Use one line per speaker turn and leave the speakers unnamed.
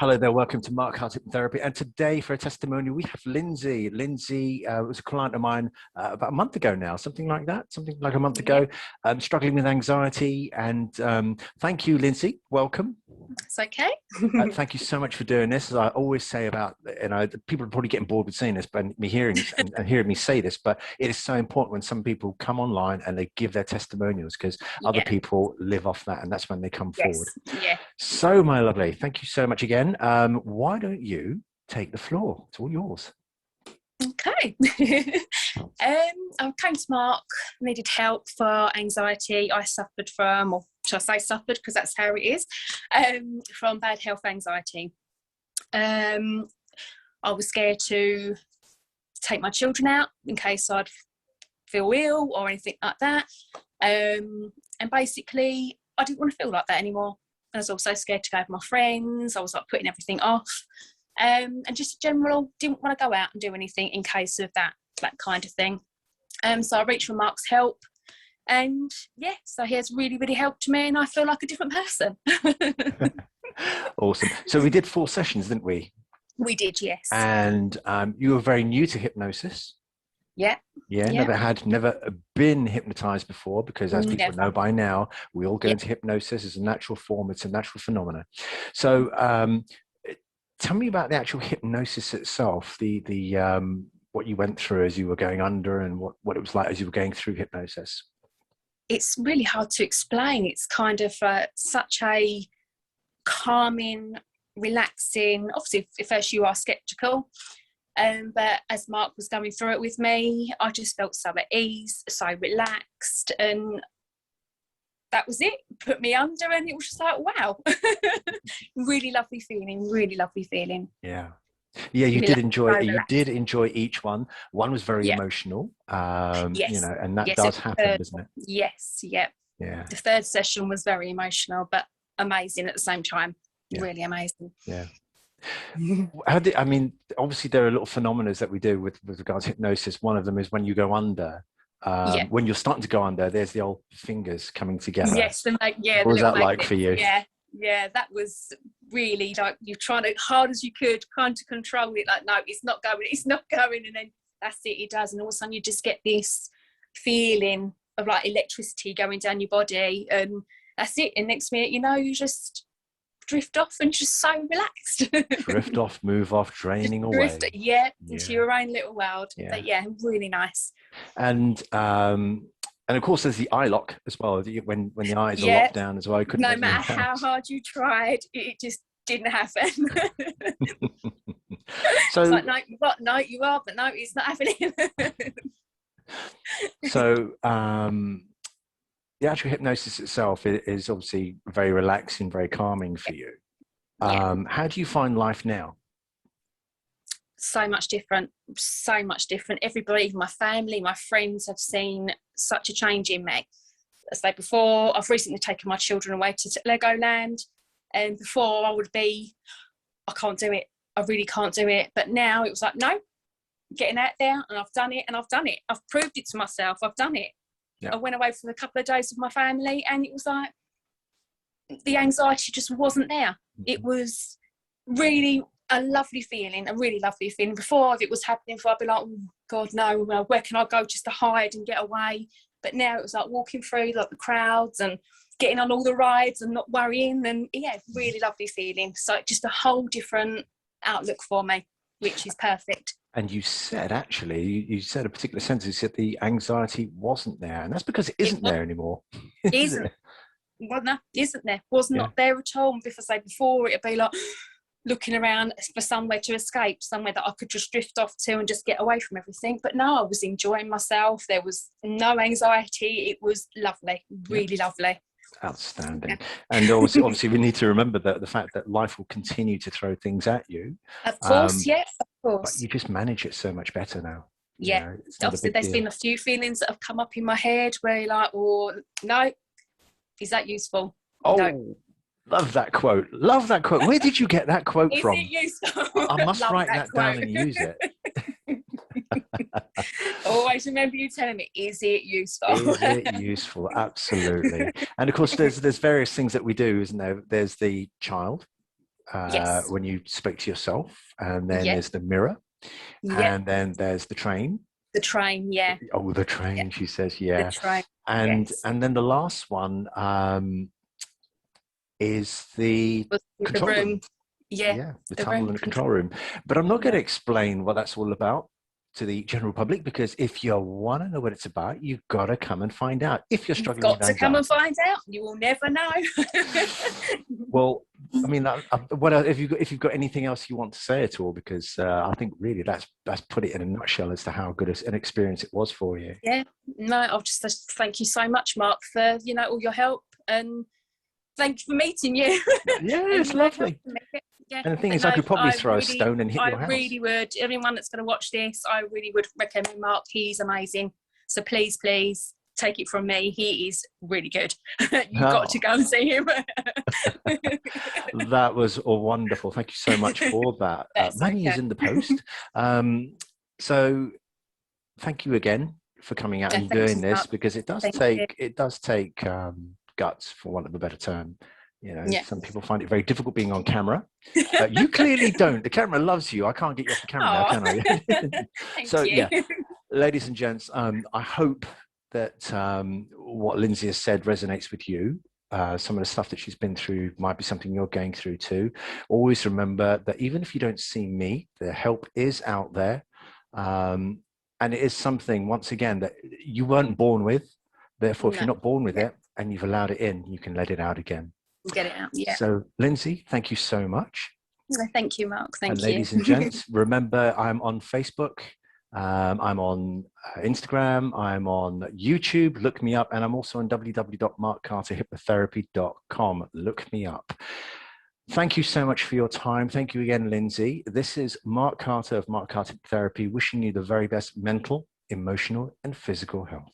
Hello there, welcome to Mark Hart Hypnotherapy. And today for a testimonial, we have Lindsay. Lindsay was a client of mine about a month ago now, something like a month ago, struggling with anxiety. And thank you, Lindsay. Welcome.
It's okay.
Thank you so much for doing this. As I always say about, people are probably getting bored with seeing this, but me hearing and hearing me say this, but it is so important when some people come online and they give their testimonials, because other people live off that, and that's when they come forward.
Yeah.
So, my lovely, thank you so much again. Why don't you take the floor? It's all yours.
Okay. I came to Mark, needed help for anxiety. I suffered from, or should I say suffered, because that's how it is, from bad health anxiety. I was scared to take my children out in case I'd feel ill or anything like that. And basically, I didn't want to feel like that anymore. I was also scared to go with my friends. I was like putting everything off. And just in general, didn't want to go out and do anything in case of that kind of thing. So I reached for Mark's help, and so he has really, really helped me, and I feel like a different person.
Awesome. So we did 4 sessions, didn't we?
We did, yes.
And you were very new to hypnosis.
Yeah.
Never been hypnotized before, because as people know by now, we all go into hypnosis as a natural form. It's a natural phenomenon. So tell me about the actual hypnosis itself, the what you went through as you were going under, and what it was like as you were going through hypnosis.
It's really hard to explain. It's kind of such a calming, relaxing, obviously at first you are skeptical, but as Mark was going through it with me, I just felt so at ease, so relaxed, and that was it. Put me under, and it was just like, wow. Really lovely feeling.
Yeah, you did enjoy it. You did enjoy each one. One was very emotional, and that does happen, doesn't it?
Yes, yeah. The third session was very emotional, but amazing at the same time. Really amazing.
Yeah. Obviously there are little phenomena that we do with regards to hypnosis. One of them is when you go under. When you're starting to go under, there's the old fingers coming together.
Yes,
what was that like for you?
Yeah, that was really like you're trying to hard as you could kind of control it. Like, no, it's not going, and then that's it does, and all of a sudden you just get this feeling of like electricity going down your body, and that's it. And next minute, you just drift off and just so relaxed.
Drift off, move off, draining away.
Into your own little world. But really nice.
And of course, there's the eye lock as well. When the eyes are locked down as well.
No matter how hard you tried, it just didn't happen.
So
it's like, no, you are, but no, it's not happening.
So the actual hypnosis itself is obviously very relaxing, very calming for you. How do you find life now?
So much different. Everybody, my family, my friends have seen such a change in me. As I said before, I've recently taken my children away to Legoland, and before I would be, I can't do it. I really can't do it. But now it was like, no, getting out there, and I've done it. I've proved it to myself. I've done it. I went away for a couple of days with my family, and it was like the anxiety just wasn't there. It was really a really lovely feeling. Before, if it was happening, I'd be like, oh God, no, where can I go just to hide and get away? But now it was like walking through like the crowds and getting on all the rides and not worrying, and really lovely feeling. So just a whole different outlook for me, which is perfect.
And you said, actually, you said a particular sentence, you said the anxiety wasn't there, and that's because it isn't there anymore.
Isn't. Well, no, isn't there? Was not there at all. Before, it'd be like looking around for somewhere to escape, somewhere that I could just drift off to and just get away from everything. But no, I was enjoying myself. There was no anxiety. It was lovely, really lovely.
Outstanding. And obviously we need to remember that the fact that life will continue to throw things at you.
Of course, of course.
But you just manage it so much better now.
Obviously there's been a few feelings that have come up in my head where you're like, oh, no, is that useful?
Oh,
no.
Love that quote. Where did you get that quote from?
Is it useful?
I must write that down and use it.
Always remember you telling me, is it useful?
Is it useful? Absolutely. And of course, there's various things that we do, isn't there? There's the child,
Yes.
when you spoke to yourself, and then
Yeah.
there's the mirror,
Yeah.
and then there's the train.
The train. Yeah.
Oh, the train,
Yeah.
she says,
The
yeah.
train.
And
Yes.
then the last one is the
The
control room.
room. Yeah.
Yeah, the
The
tunnel
room
in the control
control.
room. But I'm not going
Yeah.
to explain what that's all about to the general public, because if you want to know what it's about, you've got to come and find out. If you're
You've
struggling with
got to come
anxiety,
and find out. You will never know.
well, I mean, what if you've got anything else you want to say at all? Because I think really that's put it in a nutshell as to how good an experience it was for you.
Yeah. No, I'll just thank you so much, Mark, for all your help, and thank you for meeting you.
Yeah,
And
it's lovely.
Yeah.
And the thing
But
is,
no,
I could probably throw a stone and hit
I
your house.
really would. Everyone that's going to watch this, I really would recommend Mark. He's amazing. So please, please take it from me. He is really good. You've got to go and see him.
That was wonderful. Thank you so much for that. Money is in the post. So thank you again for coming out and doing this,
Mark.
because it does take guts, for want of a better term. You know, some people find it very difficult being on camera. You clearly don't. The camera loves you. I can't get you off the camera now, can I? So yeah, ladies and gents, I hope that what Lindsay has said resonates with you. Some of the stuff that she's been through might be something you're going through too. Always remember that even if you don't see me, the help is out there. And it is something, once again, that you weren't born with. Therefore, if you're not born with it and you've allowed it in, you can let it out again.
Get it out. Yeah.
So, Lindsay, thank you so much.
Thank you, Mark. Thank you.
Ladies and gents, remember, I'm on Facebook. I'm on Instagram. I'm on YouTube. Look me up. And I'm also on www.markcarterhypnotherapy.com. Look me up. Thank you so much for your time. Thank you again, Lindsay. This is Mark Carter of Mark Carter Therapy, wishing you the very best mental, emotional, and physical health.